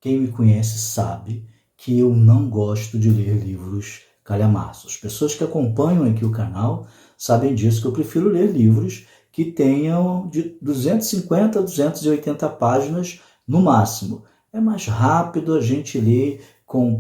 Quem me conhece sabe que eu não gosto de ler livros calhamaços. Pessoas que acompanham aqui o canal sabem disso, que eu prefiro ler livros que tenham de 250 a 280 páginas no máximo. É mais rápido, a gente lê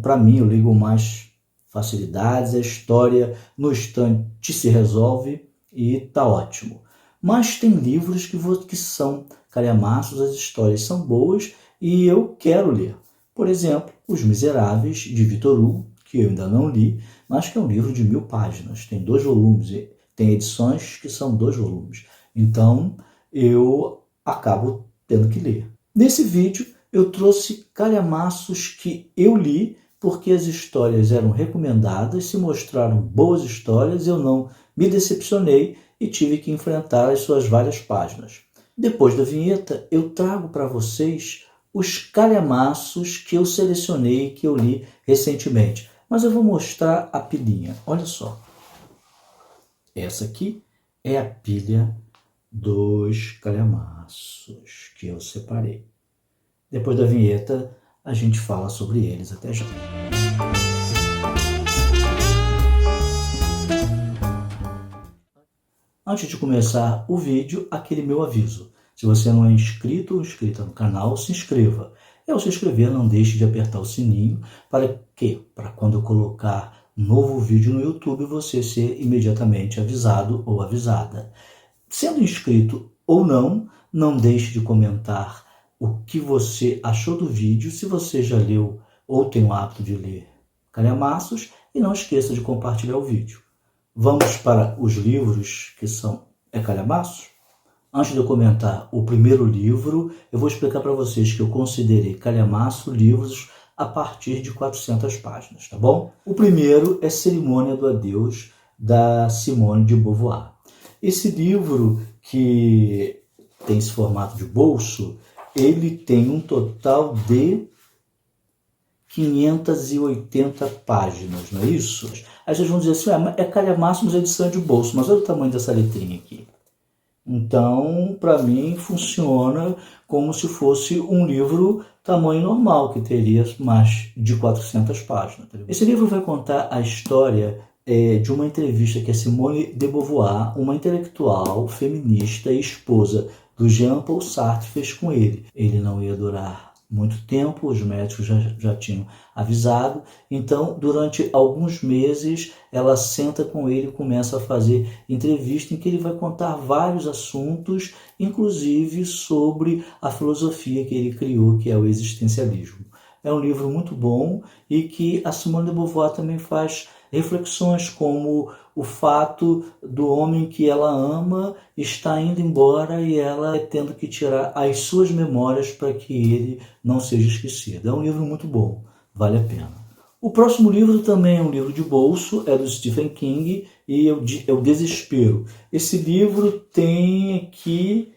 para mim, eu leio com mais facilidades, a história no instante se resolve e tá ótimo. Mas tem livros que são calhamaços, as histórias são boas e eu quero ler. Por exemplo, Os Miseráveis, de Victor Hugo, que eu ainda não li, mas que é um livro de 1000 páginas, tem 2 volumes, tem edições que são 2 volumes. Então, eu acabo tendo que ler. Nesse vídeo, eu trouxe calhamaços que eu li, porque as histórias eram recomendadas, se mostraram boas histórias, eu não me decepcionei e tive que enfrentar as suas várias páginas. Depois da vinheta, eu trago para vocês os calhamaços que eu selecionei, que eu li recentemente. Mas eu vou mostrar a pilhinha. Olha só. Essa aqui é a pilha dos calhamaços que eu separei. Depois da vinheta, a gente fala sobre eles. Até já. Antes de começar o vídeo, aquele meu aviso. Se você não é inscrito ou inscrita no canal, se inscreva. E ao se inscrever, não deixe de apertar o sininho para quando eu colocar novo vídeo no YouTube, você ser imediatamente avisado ou avisada. Sendo inscrito ou não, não deixe de comentar o que você achou do vídeo, se você já leu ou tem o hábito de ler calhamaços, e não esqueça de compartilhar o vídeo. Vamos para os livros que são calhamaços? Antes de eu comentar o primeiro livro, eu vou explicar para vocês que eu considerei calhamaço livros a partir de 400 páginas, tá bom? O primeiro é Cerimônia do Adeus, da Simone de Beauvoir. Esse livro, que tem esse formato de bolso, ele tem um total de 580 páginas, não é isso? Aí vocês vão dizer assim, é calhamaço, mas é edição de bolso, mas olha o tamanho dessa letrinha aqui. Então, para mim, funciona como se fosse um livro tamanho normal, que teria mais de 400 páginas. Esse livro vai contar a história de uma entrevista que a Simone de Beauvoir, uma intelectual, feminista e esposa do Jean-Paul Sartre, fez com ele. Ele não ia durar muito tempo, os médicos já tinham avisado. Então, durante alguns meses, ela senta com ele e começa a fazer entrevista em que ele vai contar vários assuntos, inclusive sobre a filosofia que ele criou, que é o existencialismo. É um livro muito bom e que a Simone de Beauvoir também faz reflexões como o fato do homem que ela ama está indo embora e ela tendo que tirar as suas memórias para que ele não seja esquecido. É um livro muito bom, vale a pena. O próximo livro também é um livro de bolso, é do Stephen King e é o Desespero. Esse livro tem aqui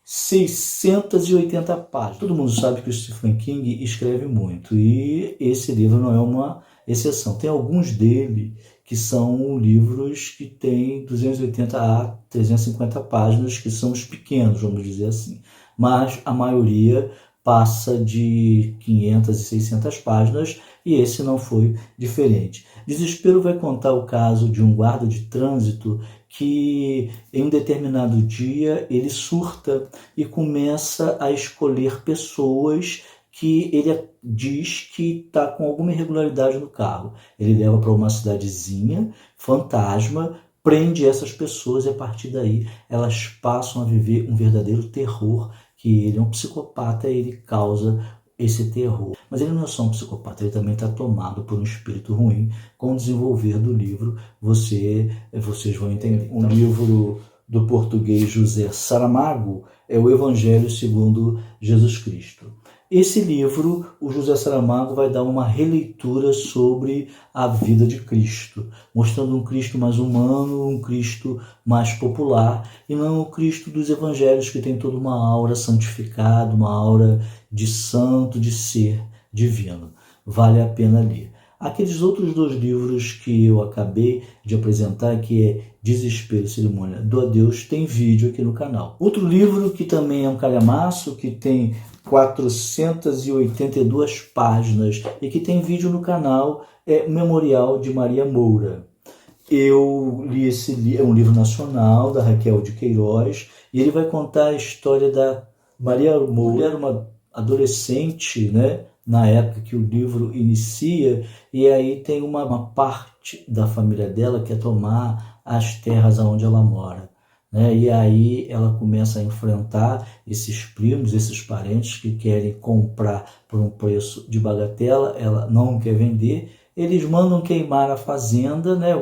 680 páginas. Todo mundo sabe que o Stephen King escreve muito e esse livro não é uma exceção. Tem alguns dele que são livros que têm 280 a 350 páginas, que são os pequenos, vamos dizer assim. Mas a maioria passa de 500 e 600 páginas e esse não foi diferente. Desespero vai contar o caso de um guarda de trânsito que em um determinado dia ele surta e começa a escolher pessoas que ele diz que está com alguma irregularidade no carro. Ele leva para uma cidadezinha fantasma, prende essas pessoas e a partir daí elas passam a viver um verdadeiro terror, que ele é um psicopata e ele causa esse terror. Mas ele não é só um psicopata, ele também está tomado por um espírito ruim. Com o desenvolver do livro, vocês vão entender. Um livro do português José Saramago é o Evangelho segundo Jesus Cristo. Esse livro, o José Saramago vai dar uma releitura sobre a vida de Cristo, mostrando um Cristo mais humano, um Cristo mais popular, e não o Cristo dos evangelhos, que tem toda uma aura santificada, uma aura de santo, de ser divino. Vale a pena ler. Aqueles outros 2 livros que eu acabei de apresentar, que é Desespero e Cerimônia do Adeus, tem vídeo aqui no canal. Outro livro que também é um calhamaço, que tem 482 páginas e que tem vídeo no canal, Memorial de Maria Moura. Eu li esse livro, é um livro nacional da Raquel de Queiroz, e ele vai contar a história da Maria Moura. Era uma adolescente, né, na época que o livro inicia, e aí tem uma parte da família dela que quer tomar as terras onde ela mora, né? E aí ela começa a enfrentar esses primos, esses parentes que querem comprar por um preço de bagatela, ela não quer vender, eles mandam queimar a fazenda, né?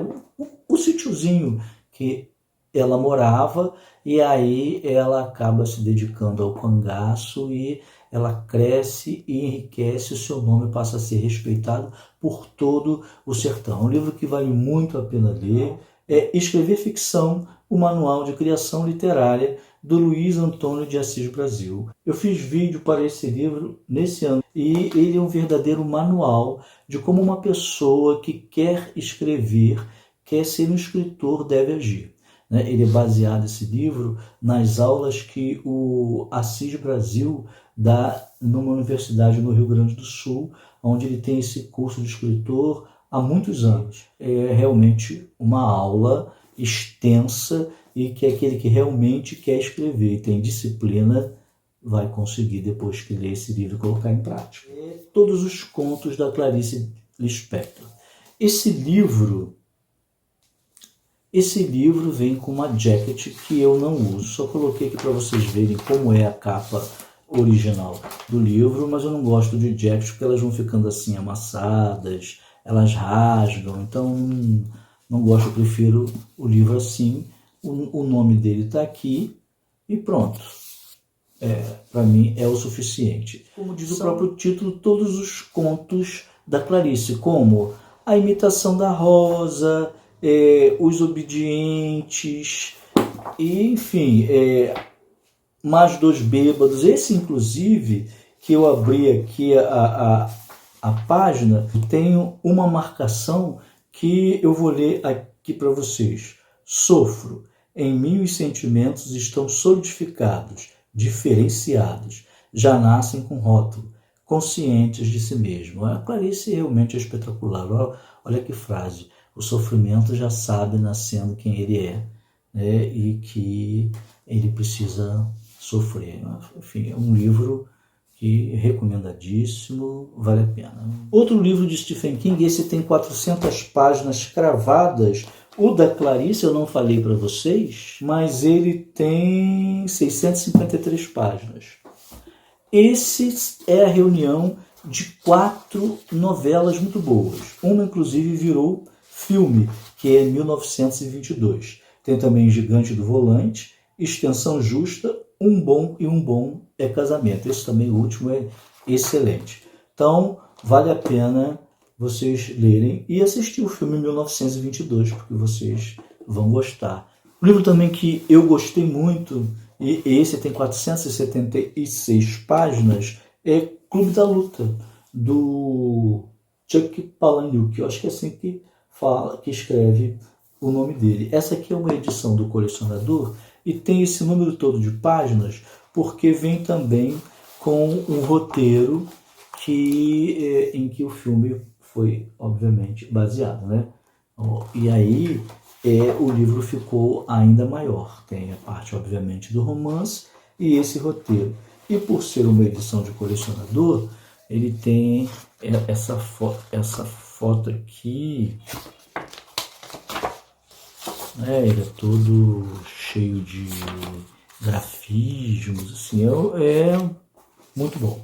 O sítiozinho que ela morava, e aí ela acaba se dedicando ao cangaço e ela cresce e enriquece, o seu nome passa a ser respeitado por todo o sertão. É um livro que vale muito a pena ler. É Escrever Ficção, o Manual de Criação Literária, do Luiz Antônio de Assis Brasil. Eu fiz vídeo para esse livro nesse ano e ele é um verdadeiro manual de como uma pessoa que quer escrever, quer ser um escritor, deve agir. Ele é baseado, esse livro, nas aulas que o Assis Brasil dá numa universidade no Rio Grande do Sul, onde ele tem esse curso de escritor há muitos anos. É realmente uma aula extensa e que aquele que realmente quer escrever e tem disciplina vai conseguir, depois que ler esse livro, colocar em prática. Todos os contos da Clarice Lispector. Esse livro vem com uma jacket que eu não uso. Só coloquei aqui para vocês verem como é a capa original do livro, mas eu não gosto de jackets porque elas vão ficando assim amassadas, elas rasgam, então não gosto, eu prefiro o livro assim. O nome dele está aqui e pronto. Para mim é o suficiente. Como diz o próprio título, todos os contos da Clarice, como A Imitação da Rosa, Os Obedientes, e, enfim, Mais Dois Bêbados. Esse, inclusive, que eu abri aqui a página, tenho uma marcação que eu vou ler aqui para vocês. Sofro, em mim os sentimentos estão solidificados, diferenciados, já nascem com rótulo, conscientes de si mesmo. A Clarice realmente é espetacular. Olha que frase. O sofrimento já sabe, nascendo, quem ele é, né? E que ele precisa sofrer. Enfim, é um livro que é recomendadíssimo, vale a pena. Outro livro de Stephen King, esse tem 400 páginas cravadas. O da Clarice eu não falei para vocês, mas ele tem 653 páginas. Esse é a reunião de 4 novelas muito boas. Uma, inclusive, virou filme, que é 1922. Tem também Gigante do Volante, Extensão Justa, Um Bom e Um Bom é Casamento. Esse também, o último, é excelente. Então, vale a pena vocês lerem e assistir o filme 1922, porque vocês vão gostar. Um livro também que eu gostei muito, e esse tem 476 páginas, é Clube da Luta, do Chuck Palahniuk. Eu acho que é assim que fala, que escreve o nome dele. Essa aqui é uma edição do colecionador e tem esse número todo de páginas porque vem também com um roteiro em que o filme foi, obviamente, baseado, né? E aí o livro ficou ainda maior. Tem a parte, obviamente, do romance e esse roteiro. E por ser uma edição de colecionador, ele tem essa foto aqui. Ele é todo cheio de grafismos, assim, é muito bom.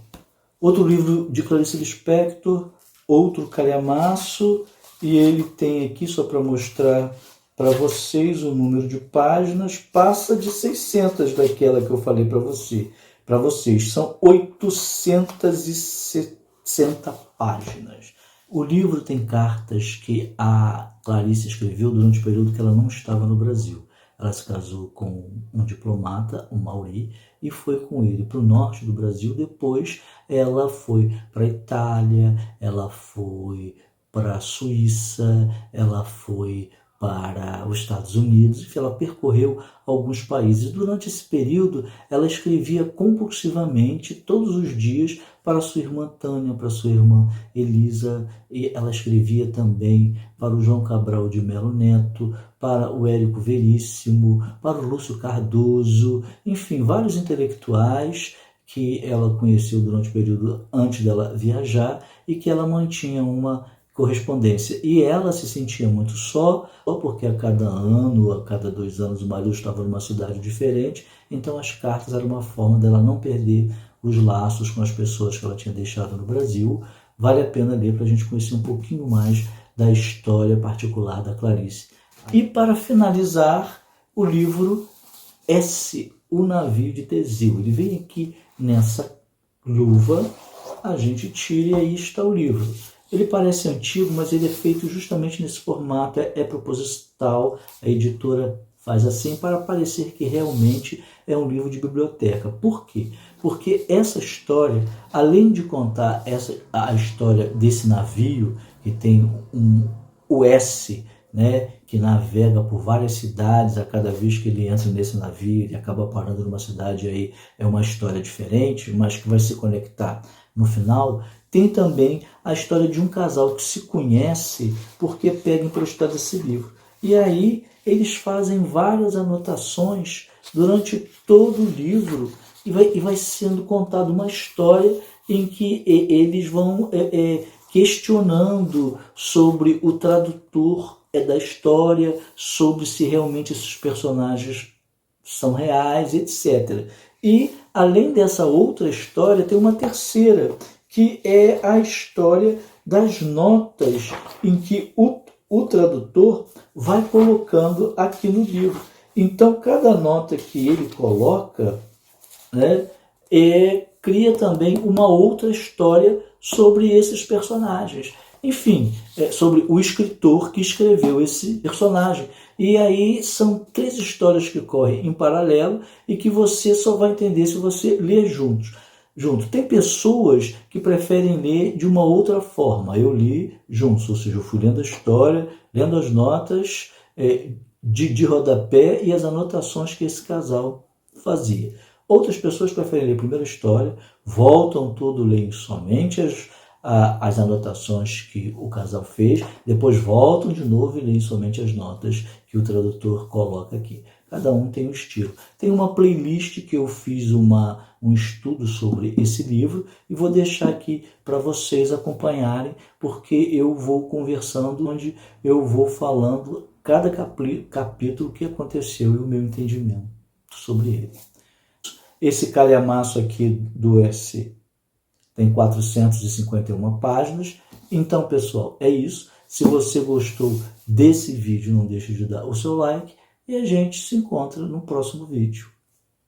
Outro livro de Clarice Lispector, Outro Calhamaço, e ele tem aqui, só para mostrar para vocês o número de páginas, passa de 600 daquela que eu falei para vocês. São 860 páginas. O livro tem cartas que a Clarice escreveu durante o período que ela não estava no Brasil. Ela se casou com um diplomata, o Mauri, e foi com ele para o norte do Brasil. Depois ela foi para a Itália, ela foi para a Suíça, ela foi para os Estados Unidos, enfim, ela percorreu alguns países. Durante esse período, ela escrevia compulsivamente, todos os dias, para sua irmã Tânia, para sua irmã Elisa, e ela escrevia também para o João Cabral de Melo Neto, para o Érico Veríssimo, para o Lúcio Cardoso, enfim, vários intelectuais que ela conheceu durante o período antes dela viajar e que ela mantinha uma correspondência. E ela se sentia muito só porque a cada ano, a cada 2 anos, o marido estava numa cidade diferente, então as cartas eram uma forma dela não perder os laços com as pessoas que ela tinha deixado no Brasil. Vale a pena ler para a gente conhecer um pouquinho mais da história particular da Clarice. E para finalizar, o livro S, O Navio de Teseu. Ele vem aqui nessa luva, a gente tira e aí está o livro. Ele parece antigo, mas ele é feito justamente nesse formato, é proposital, a editora faz assim para parecer que realmente é um livro de biblioteca. Por quê? Porque essa história, além de contar a história desse navio, que tem o S, né, que navega por várias cidades, a cada vez que ele entra nesse navio, ele acaba parando numa cidade, aí é uma história diferente, mas que vai se conectar no final. Tem também a história de um casal que se conhece porque pega emprestado esse livro. E aí eles fazem várias anotações durante todo o livro e vai sendo contada uma história em que eles vão questionando sobre o tradutor da história, sobre se realmente esses personagens são reais, etc. E, além dessa outra história, tem uma terceira, que é a história das notas em que o tradutor vai colocando aqui no livro. Então, cada nota que ele coloca, né, cria também uma outra história sobre esses personagens. Enfim, sobre o escritor que escreveu esse personagem. E aí são 3 histórias que correm em paralelo e que você só vai entender se você ler junto. Tem pessoas que preferem ler de uma outra forma. Eu li juntos, ou seja, eu fui lendo a história, lendo as notas de rodapé e as anotações que esse casal fazia. Outras pessoas preferem ler primeiro a história, voltam tudo, leem somente as anotações que o casal fez, depois voltam de novo e leem somente as notas que o tradutor coloca aqui. Cada um tem um estilo. Tem uma playlist que eu fiz um estudo sobre esse livro e vou deixar aqui para vocês acompanharem, porque eu vou conversando, onde eu vou falando cada capítulo que aconteceu e o meu entendimento sobre ele. Esse calhamaço aqui do S tem 451 páginas. Então, pessoal, é isso. Se você gostou desse vídeo, não deixe de dar o seu like e a gente se encontra no próximo vídeo.